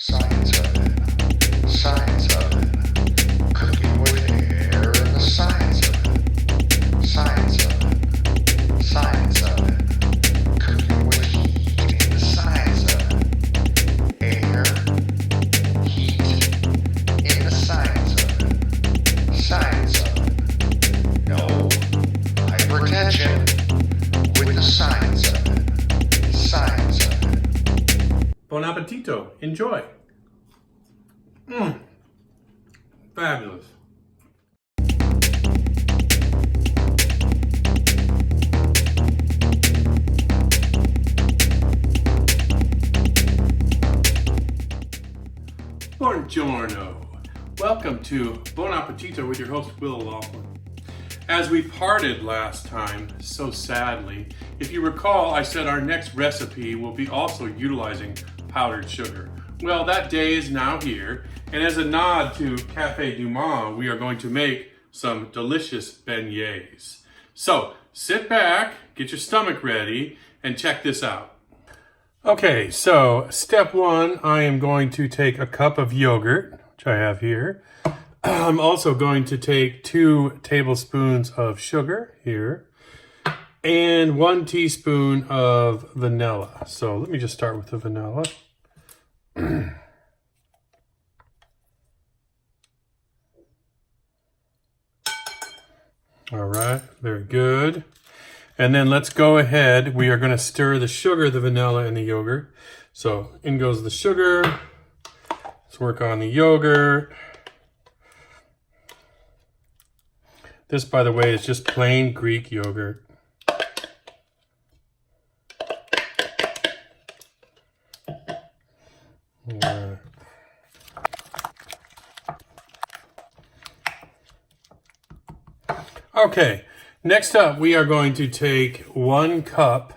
Science oven, science oven, cooking with air in the science oven, science oven, science oven, cooking with heat in the science oven, air, heat in the science oven, no hypertension with the science oven, science oven. Bon appetito. Enjoy. Fabulous. Buongiorno. Welcome to Bon Appetito with your host, Will Laughlin. As we parted last time, so sadly, if you recall, I said our next recipe will be also utilizing powdered sugar. Well, that day is now here, and as a nod to Cafe Du Monde, we are going to make some delicious beignets. So, sit back, get your stomach ready, and check this out. Okay, so step one, I am going to take a cup of yogurt, which I have here. I'm also going to take 2 tablespoons of sugar here and 1 teaspoon of vanilla. So let me just start with the vanilla. All right, very good. And then let's go ahead. We are going to stir the sugar, the vanilla, and the yogurt. So in goes the sugar. Let's work on the yogurt. This, by the way, is just plain Greek yogurt. Okay, next up we are going to take 1 cup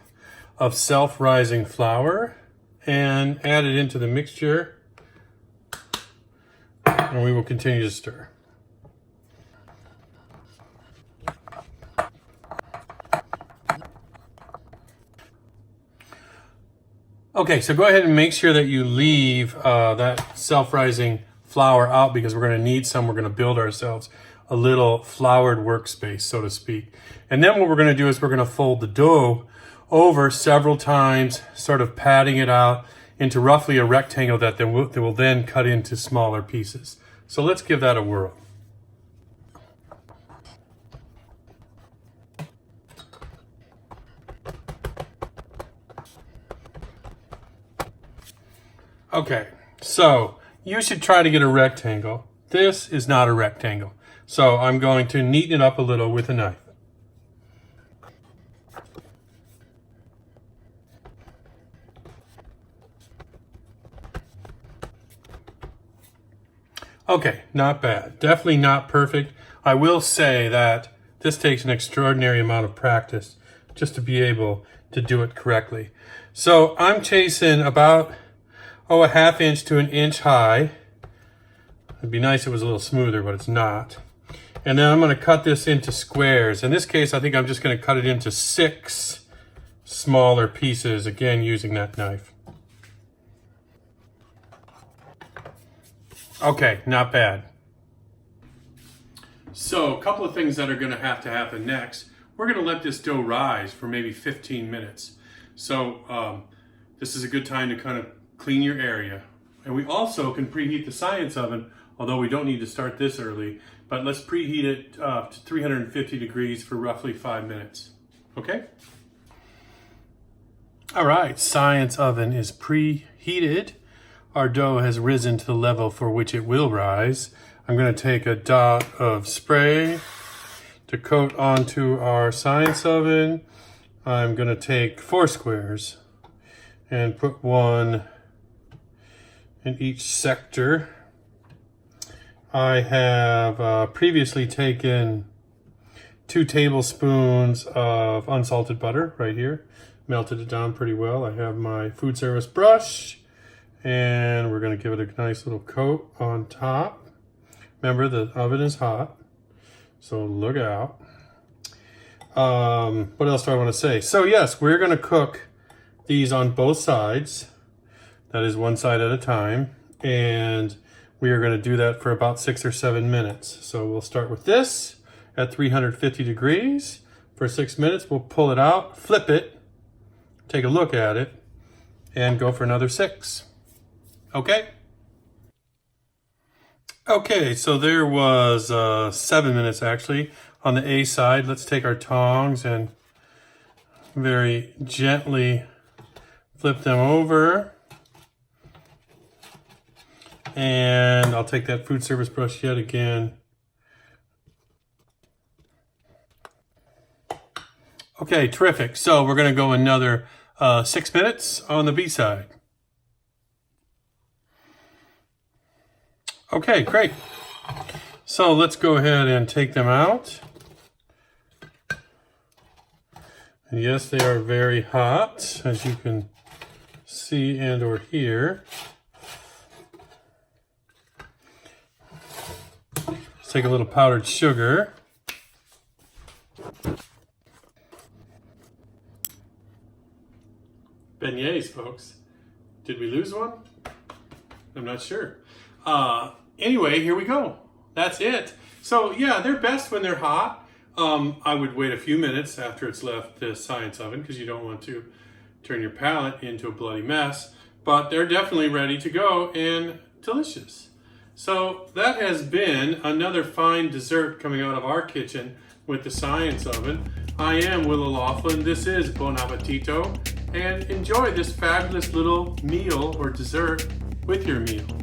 of self-rising flour and add it into the mixture, and we will continue to stir. Okay, so go ahead and make sure that you leave that self-rising flour out, because we're going to need some. We're going to build ourselves a little floured workspace, so to speak. And then what we're going to do is we're going to fold the dough over several times, sort of patting it out into roughly a rectangle that will then cut into smaller pieces. So let's give that a whirl. Okay, so you should try to get a rectangle. This is not a rectangle. So I'm going to neaten it up a little with a knife. Okay, not bad. Definitely not perfect. I will say that this takes an extraordinary amount of practice just to be able to do it correctly. So I'm chasing about a 1/2 inch to 1 inch high. It'd be nice if it was a little smoother, but it's not. And then I'm going to cut this into squares. In this case, I think I'm just going to cut it into 6 smaller pieces, again, using that knife. Okay, not bad. So a couple of things that are going to happen next. We're going to let this dough rise for maybe 15 minutes. So this is a good time to kind of clean your area. And we also can preheat the science oven, although we don't need to start this early, but let's preheat it to 350 degrees for roughly 5 minutes. Okay? All right, science oven is preheated. Our dough has risen to the level for which it will rise. I'm going to take a dot of spray to coat onto our science oven. I'm going to take 4 squares and put 1 in each sector. I have previously taken 2 tablespoons of unsalted butter right here, melted it down pretty well. I have my food service brush, and we're going to give it a nice little coat on top. Remember, the oven is hot, so look out. What else do I want to say? So yes, we're going to cook these on both sides. That is 1 side at a time. And we are going to do that for about 6 or 7 minutes. So we'll start with this at 350 degrees for 6 minutes. We'll pull it out, flip it, take a look at it, and go for another 6. Okay? Okay, so there was 7 minutes actually on the A side. Let's take our tongs and very gently flip them over. And I'll take that food service brush yet again. Okay, terrific. So we're going to go another 6 minutes on the B side. Okay, great. So let's go ahead and take them out. And yes, they are very hot, as you can see and or hear. Let's take a little powdered sugar. Beignets, folks. Did we lose one? I'm not sure. Anyway, here we go. That's it. So yeah, they're best when they're hot. I would wait a few minutes after it's left the science oven because you don't want to turn your palate into a bloody mess. But they're definitely ready to go and delicious. So that has been another fine dessert coming out of our kitchen with the science oven. I am Will O'Loughlin. This is Bon Appetito. And enjoy this fabulous little meal or dessert with your meal.